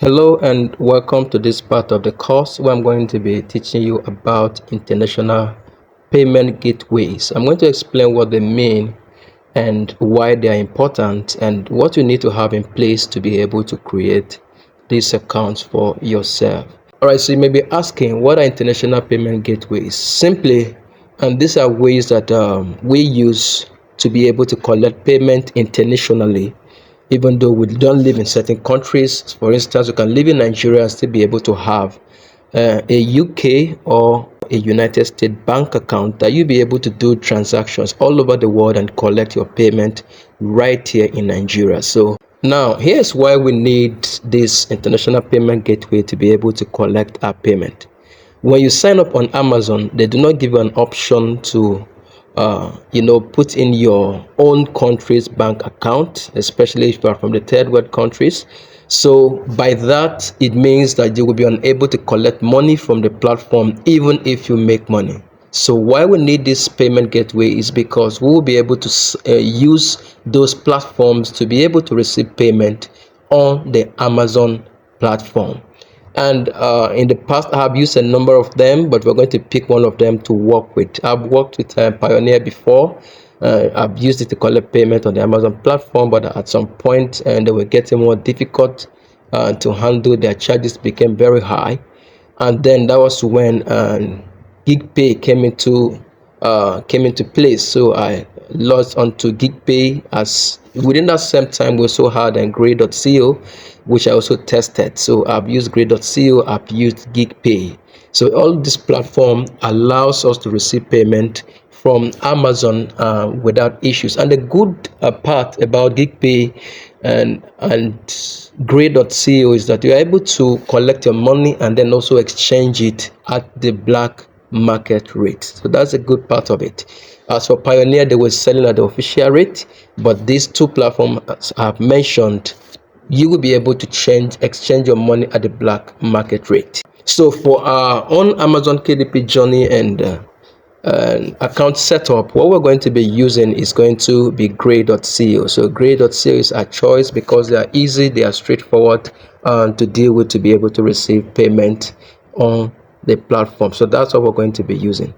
Hello and welcome to this part of the course where I'm going to be teaching you about international payment gateways. I'm going to explain what they mean and why they are important and what you need to have in place to be able to create these accounts for yourself. Alright, so you may be asking, what are international payment gateways? Simply, and these are ways that we use to be able to collect payment internationally, even though we don't live in certain countries. For instance, you can live in Nigeria and still be able to have a UK or a United States bank account that you'll be able to do transactions all over the world and collect your payment right here in Nigeria. So now here's why we need this international payment gateway to be able to collect our payment. When you sign up on Amazon, they do not give you an option to put in your own country's bank account, especially if you are from the third world countries. So by that, it means that you will be unable to collect money from the platform even if you make money. So why we need this payment gateway is because we will be able to use those platforms to be able to receive payment on the Amazon platform. And in the past, I have used a number of them, but we're going to pick one of them to work with. I've worked with Pioneer before. I've used it to collect payment on the Amazon platform, but at some point, they were getting more difficult to handle. Their charges became very high, and then that was when geegpay came into place. So I lost onto geegpay. As within that same time, we also had grey.co, which I also tested. So I've used grey.co, I've used geegpay. So all this platform allows us to receive payment from Amazon without issues. And the good part about geegpay and grey.co is that you're able to collect your money and then also exchange it at the black market rate. So that's a good part of it. As for Pioneer, they were selling at the official rate, but these two platforms I've mentioned, you will be able to exchange your money at the black market rate. So for our own Amazon KDP journey and account setup, what we're going to be using is going to be grey.co. So grey.co is our choice because they are easy, they are straightforward to deal with, to be able to receive payment on the platform. So that's what we're going to be using.